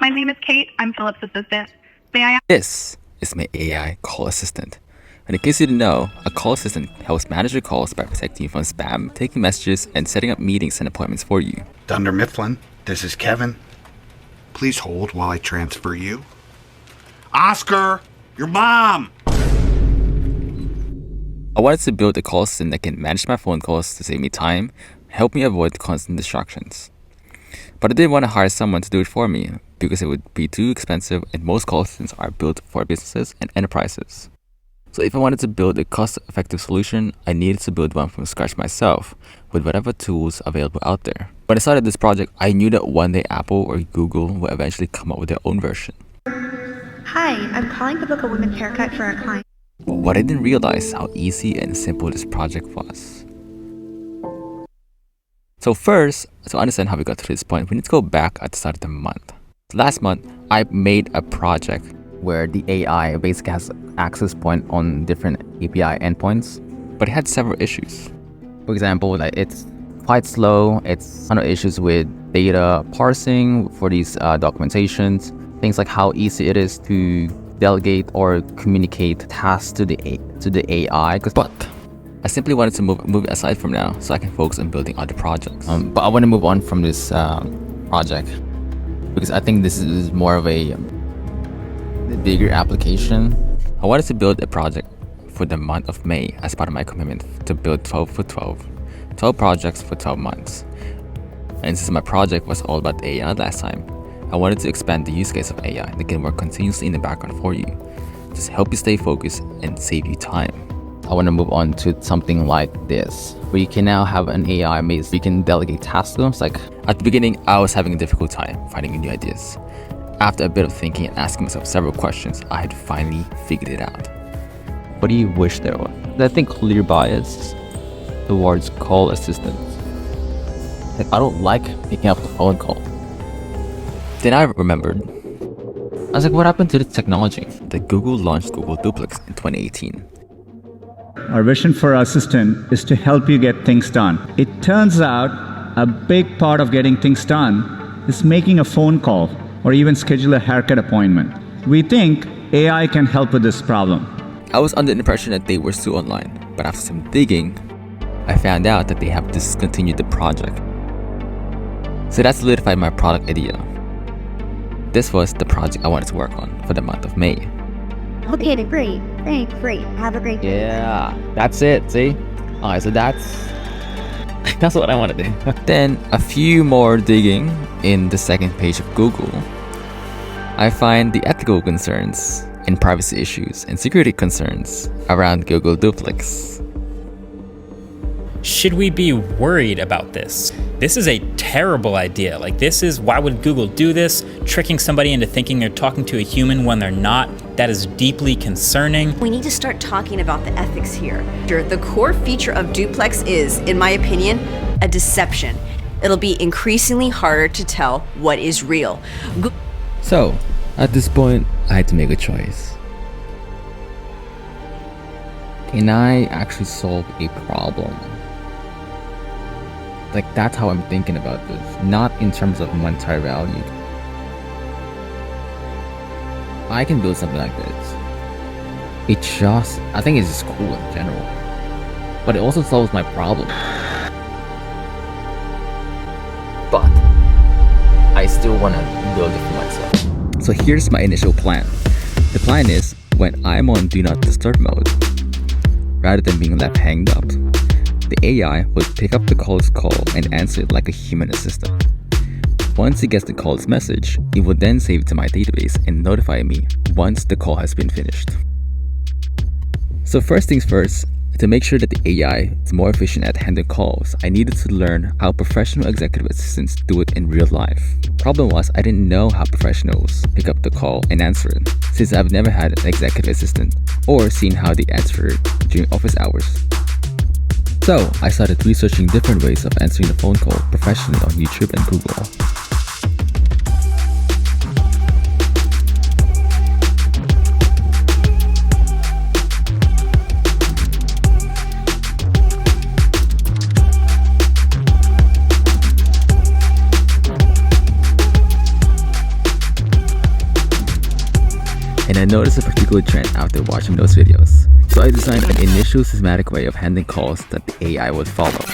My name is Kate. I'm Philip's assistant. May I ask? This is my AI call assistant. And in case you didn't know, a call assistant helps manage your calls by protecting you from spam, taking messages, and setting up meetings and appointments for you. Dunder Mifflin, this is Kevin. Please hold while I transfer you. Oscar, your mom! I wanted to build a call assistant that can manage my phone calls to save me time, help me avoid constant distractions. But I didn't want to hire someone to do it for me because it would be too expensive, and most call assistants are built for businesses and enterprises. So if I wanted to build a cost-effective solution, I needed to build one from scratch myself with whatever tools available out there. When I started this project, I knew that one day Apple or Google will eventually come up with their own version. Hi, I'm calling to book a women's haircut for a client. But what I didn't realize how easy and simple this project was. So first, to understand how we got to this point, we need to go back at the start of the month. Last month, I made a project where the AI basically has access point on different API endpoints, but it had several issues. For example, like it's quite slow, it's kind of issues with data parsing for these documentations, things like how easy it is to delegate or communicate tasks to the AI. But I simply wanted to move it aside from now so I can focus on building other projects. But I want to move on from this project because I think this is more of a bigger application. I wanted to build a project for the month of May as part of my commitment to build 12 for 12 projects for 12 months. And since my project was all about AI last time, I wanted to expand the use case of AI that can work continuously in the background for you, just help you stay focused and save you time. I want to move on to something like this, where you can now have an AI maze. You can delegate tasks to them. It's like at the beginning, I was having a difficult time finding new ideas. After a bit of thinking and asking myself several questions, I had finally figured it out. What do you wish there was? I think clear bias towards call assistants. Like, I don't like picking up the phone call. Then I remembered. I was like, what happened to this technology? That Google launched Google Duplex in 2018. Our vision for our assistant is to help you get things done. It turns out a big part of getting things done is making a phone call or even schedule a haircut appointment. We think AI can help with this problem. I was under the impression that they were still online, but after some digging, I found out that they have discontinued the project. So that solidified my product idea. This was the project I wanted to work on for the month of May. Okay, great. Thanks, great. Have a great day. Yeah, that's it, see? Alright, so that's what I want to do. Then, a few more digging in the second page of Google, I find the ethical concerns and privacy issues and security concerns around Google Duplex. Should we be worried about this? This is a terrible idea. Why would Google do this? Tricking somebody into thinking they're talking to a human when they're not. That is deeply concerning. We need to start talking about the ethics here. The core feature of Duplex is, in my opinion, a deception. It'll be increasingly harder to tell what is real. So, at this point, I had to make a choice. Can I actually solve a problem? Like, that's how I'm thinking about this, not in terms of monetary value. I can build something like this. I think it's just cool in general. But it also solves my problem. But I still want to build it for myself. So here's my initial plan. The plan is, when I'm on Do Not Disturb mode, rather than being left hanged up, the AI would pick up the caller's call and answer it like a human assistant. Once it gets the caller's message, it would then save it to my database and notify me once the call has been finished. So first things first, to make sure that the AI is more efficient at handling calls, I needed to learn how professional executive assistants do it in real life. Problem was, I didn't know how professionals pick up the call and answer it, since I've never had an executive assistant or seen how they answer it during office hours. So I started researching different ways of answering the phone call professionally on YouTube and Google. and I noticed a particular trend after watching those videos. So I designed an initial systematic way of handling calls that the AI would follow.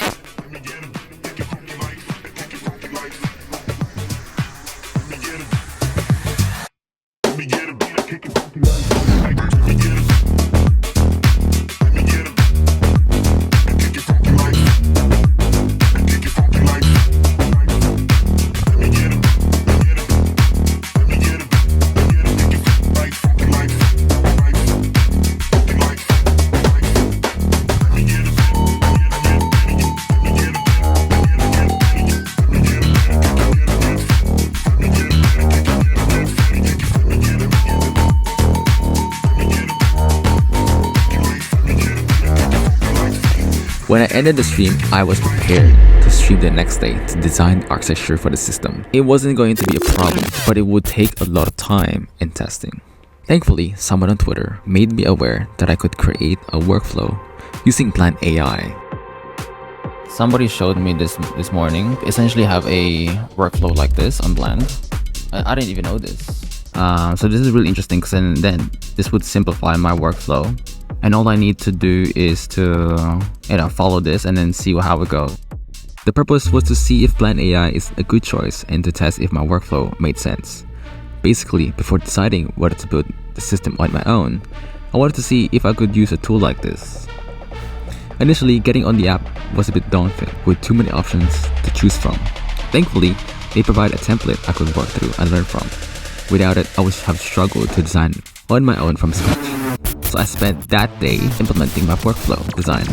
When I ended the stream, I was prepared to stream the next day to design the architecture for the system. It wasn't going to be a problem, but it would take a lot of time and testing. Thankfully, someone on Twitter made me aware that I could create a workflow using Plan AI. Somebody showed me this morning. Essentially have a workflow like this on Blend. I didn't even know this. So this is really interesting because then this would simplify my workflow. And all I need to do is to follow this and then see how it goes. The purpose was to see if Plan AI is a good choice and to test if my workflow made sense. Basically, before deciding whether to build the system on my own, I wanted to see if I could use a tool like this. Initially, getting on the app was a bit daunting with too many options to choose from. Thankfully, they provide a template I could work through and learn from. Without it, I would have struggled to design on my own from scratch. So I spent that day implementing my workflow design.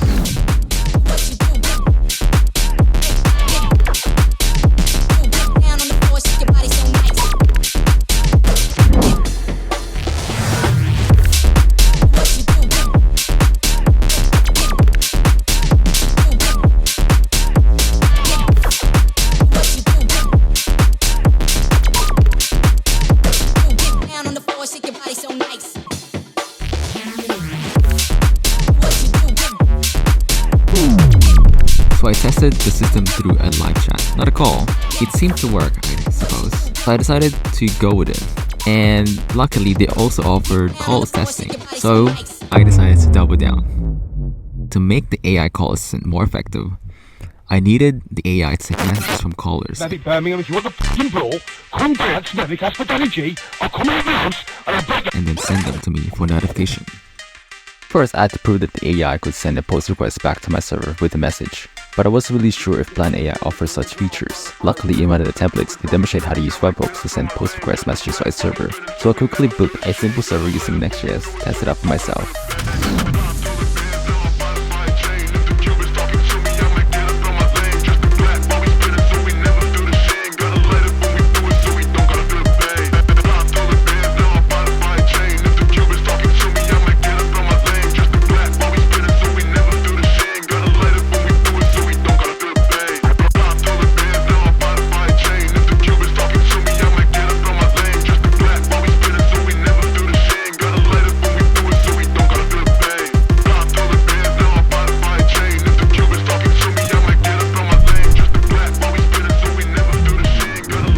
So I tested the system through a live chat, not a call. It seemed to work, I suppose. So I decided to go with it. And luckily, they also offered calls testing. So I decided to double down. To make the AI call assistant more effective, I needed the AI to take messages from callers. Birmingham, if you want the f***ing brawl, congrats, Navigas for Energy, I'll come in advance and I'll break it. And then send them to me for notification. First, I had to prove that the AI could send a post request back to my server with a message, but I wasn't really sure if Plan AI offers such features. Luckily, in one of the templates, they demonstrate how to use webhooks to send post request messages to a server, so I quickly built a simple server using Next.js to test it out for myself.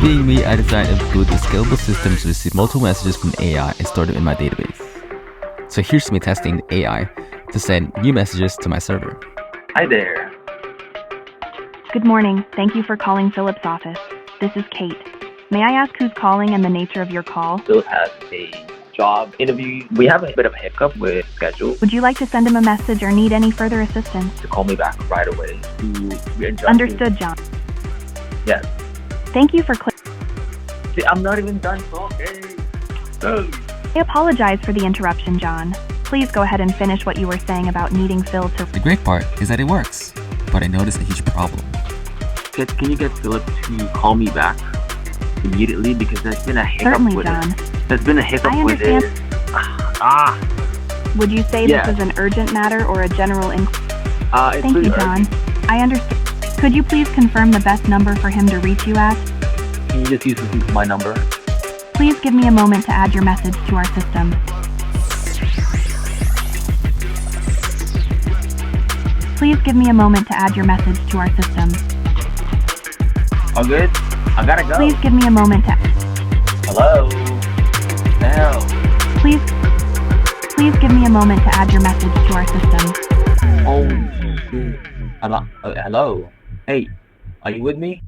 Being me, I designed and built a scalable system to receive multiple messages from AI and store them in my database. So here's me testing the AI to send new messages to my server. Hi there. Good morning. Thank you for calling Philip's office. This is Kate. May I ask who's calling and the nature of your call? Philip has a job interview. We have a bit of a hiccup with schedule. Would you like to send him a message or need any further assistance? To call me back right away. Understood, John. Yes. Thank you for See, I'm not even done talking. I apologize for the interruption, John. Please go ahead and finish what you were saying about needing Phil to... The great part is that it works, but I noticed a huge problem. Can you get Philip to call me back immediately? Because there's been a hiccup Certainly, with John. it. There's been a hiccup I with understand. it. Would you say Yeah. this is an urgent matter or a general inquiry? It's Thank pretty you, John. urgent. I understand. Could you please confirm the best number for him to reach you at? Can you just use my number? Please give me a moment to add your message to our system. Please give me a moment to add your message to our system. All good? I gotta go. Please give me a moment to... Hello? Hell. Please give me a moment to add your message to our system. Oh, hello. Hello. Hey, are you with me?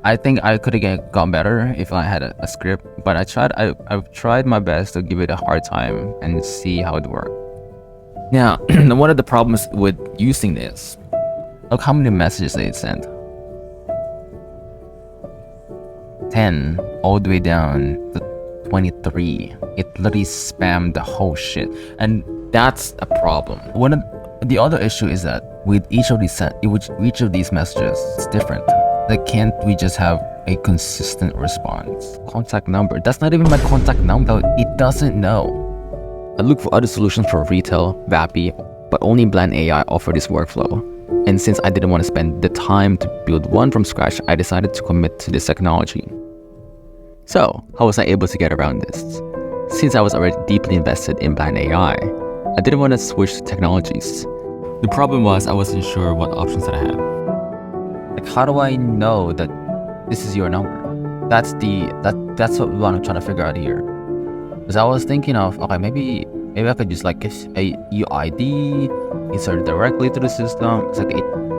I think I could have gone better if I had a script, but I've tried my best to give it a hard time and see how it worked. Now, one of the problems with using this, look how many messages they sent. 10 all the way down to 23. It literally spammed the whole shit, and that's a problem. The other issue is that with each of these messages, it's different. Like, can't we just have a consistent response? Contact number. That's not even my contact number. It doesn't know. I looked for other solutions for retail, VAPI, but only Blend AI offered this workflow. And since I didn't want to spend the time to build one from scratch, I decided to commit to this technology. So, how was I able to get around this? Since I was already deeply invested in Blend AI, I didn't want to switch technologies. The problem was I wasn't sure what options that I had. Like, how do I know that this is your number? That's what I'm trying to figure out here. Because I was thinking of, okay, maybe I could just like a UID, insert directly to the system. It's like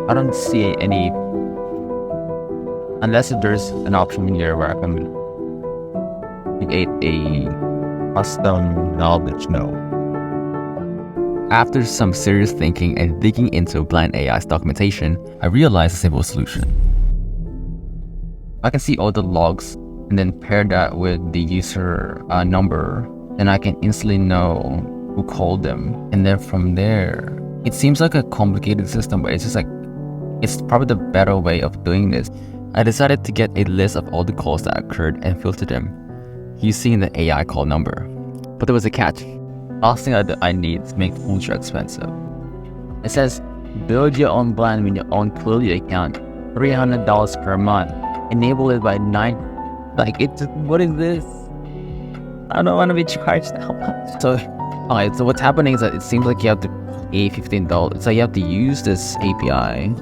I don't see any, unless if there's an option here where I can create a custom knowledge node. After some serious thinking and digging into Blend AI's documentation, I realized a simple solution. I can see all the logs and then pair that with the user number, and I can instantly know who called them. And then from there, it seems like a complicated system, but it's just like, it's probably the better way of doing this. I decided to get a list of all the calls that occurred and filter them using the AI call number. But there was a catch. Last thing I need to make ultra expensive. It says, build your own Blend with your own Twilio account, $300 per month. Enable it by 9. Like, what is this? I don't want to be charged that much. So, alright, so what's happening is that it seems like you have to pay $15. So you have to use this API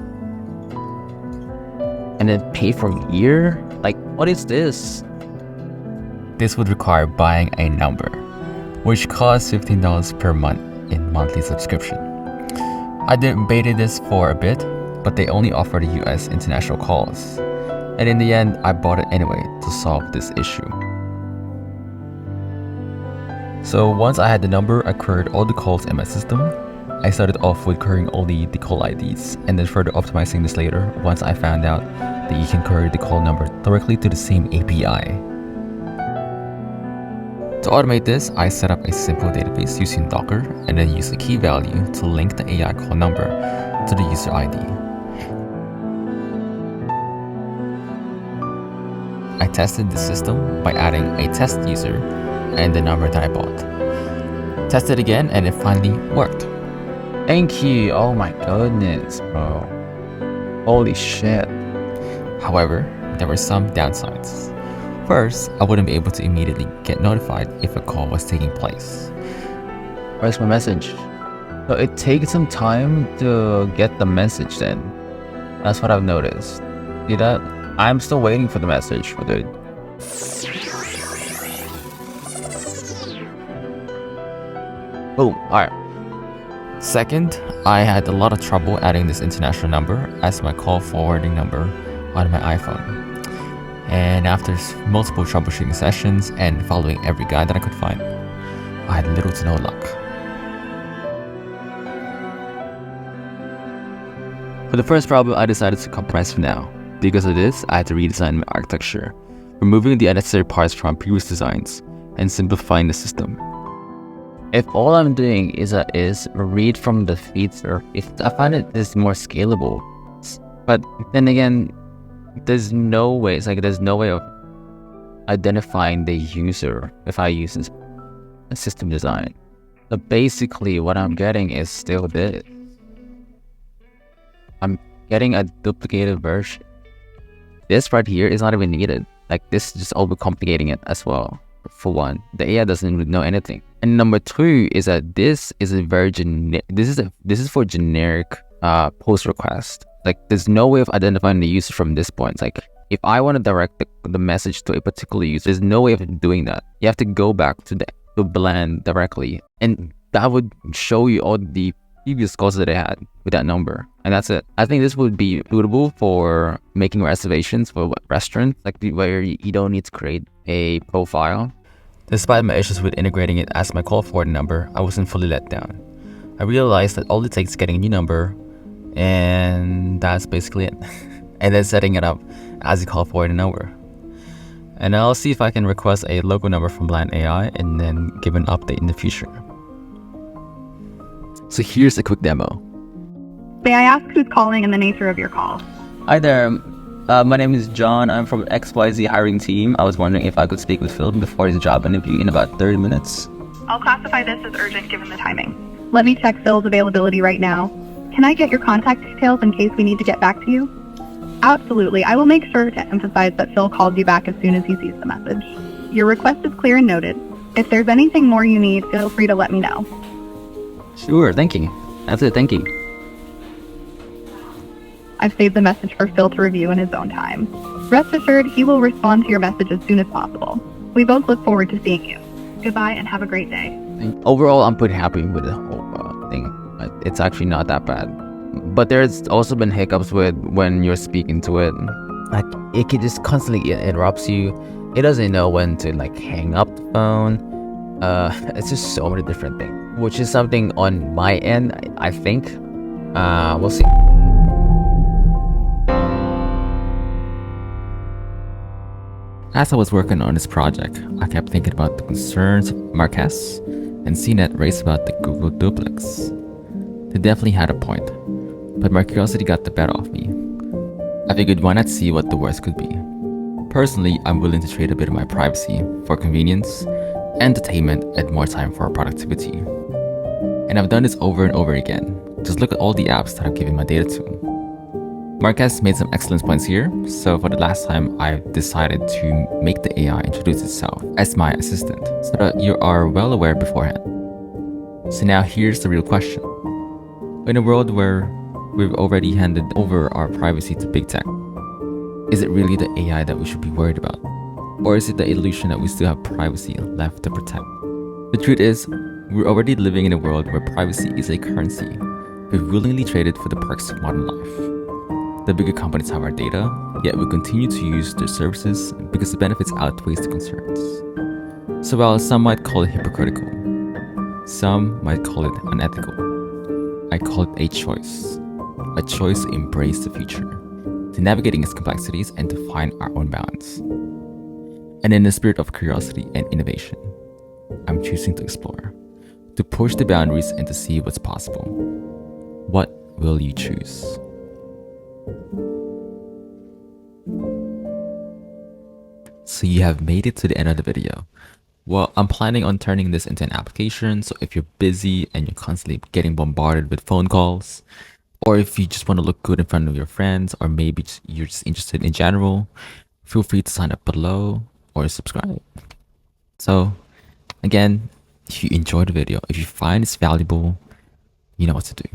and then pay for a year? Like, what is this? This would require buying a number, which costs $15 per month in monthly subscription. I debated this for a bit, but they only offered US international calls. And in the end, I bought it anyway to solve this issue. So once I had the number, I queried all the calls in my system. I started off with querying only the call IDs, and then further optimizing this later once I found out that you can query the call number directly to the same API. To automate this, I set up a simple database using Docker and then use a key value to link the AI call number to the user ID. I tested the system by adding a test user and the number that I bought. Tested again and it finally worked. Thank you. Oh my goodness, bro. Holy shit. However, there were some downsides. First, I wouldn't be able to immediately get notified if a call was taking place. Where's my message? So it takes some time to get the message then. That's what I've noticed. See that? I'm still waiting for the message for the... Boom, alright. Second, I had a lot of trouble adding this international number as my call forwarding number on my iPhone. And after multiple troubleshooting sessions and following every guide that I could find, I had little to no luck. For the first problem, I decided to compromise for now. Because of this, I had to redesign my architecture, removing the unnecessary parts from previous designs and simplifying the system. If all I'm doing is read from the feature, I find it is more scalable. But then again, there's no way of identifying the user if I use this system design. So basically what I'm getting is still this. I'm getting a duplicated version. This right here is not even needed. Like, this is just overcomplicating it as well. For one, the AI doesn't really know anything. And number two is that this is a very this is for generic post request. Like, there's no way of identifying the user from this point. Like, If I want to direct the message to a particular user, there's no way of doing that. You have to go back to the blend directly, and that would show you all the previous calls that I had with that number, and that's it. I think this would be suitable for making reservations for restaurants, like where you don't need to create a profile. Despite my issues with integrating it as my call forward number, I wasn't fully let down. I realized that all it takes is getting a new number, and that's basically it. And then setting it up as a call forward number. And I'll see if I can request a logo number from Blind AI and then give an update in the future. So here's a quick demo. May I ask who's calling and the nature of your call? Hi there. My name is John. I'm from XYZ hiring team. I was wondering if I could speak with Phil before his job interview in about 30 minutes. I'll classify this as urgent given the timing. Let me check Phil's availability right now. Can I get your contact details in case we need to get back to you? Absolutely. I will make sure to emphasize that Phil calls you back as soon as he sees the message. Your request is clear and noted. If there's anything more you need, feel free to let me know. Sure, thank you. That's it, thank you. I've saved the message for Phil to review in his own time. Rest assured, he will respond to your message as soon as possible. We both look forward to seeing you. Goodbye and have a great day. Overall, I'm pretty happy with the whole thing. It's actually not that bad. But there's also been hiccups with when you're speaking to it. Like, it can just constantly interrupts you. It doesn't know when to like hang up the phone. It's just so many different things, which is something on my end, I think. We'll see. As I was working on this project, I kept thinking about the concerns Marquez and CNET raised about the Google Duplex. They definitely had a point, but my curiosity got the better of me. I figured why not see what the worst could be. Personally, I'm willing to trade a bit of my privacy for convenience, entertainment, and more time for productivity. And I've done this over and over again. Just look at all the apps that I've given my data to. Marquez made some excellent points here, so for the last time, I've decided to make the AI introduce itself as my assistant, so that you are well aware beforehand. So now here's the real question. In a world where we've already handed over our privacy to big tech, is it really the AI that we should be worried about? Or is it the illusion that we still have privacy left to protect? The truth is, we're already living in a world where privacy is a currency we've willingly traded for the perks of modern life. The bigger companies have our data, yet we continue to use their services because the benefits outweigh the concerns. So while some might call it hypocritical, some might call it unethical, I call it a choice to embrace the future, to navigating its complexities and to find our own balance. And in the spirit of curiosity and innovation, I'm choosing to explore, to push the boundaries and to see what's possible. What will you choose? So you have made it to the end of the video. Well, I'm planning on turning this into an application, so if you're busy and you're constantly getting bombarded with phone calls, or if you just want to look good in front of your friends, or maybe you're just interested in general, feel free to sign up below or subscribe. So again, if you enjoyed the video, if you find it's valuable, you know what to do.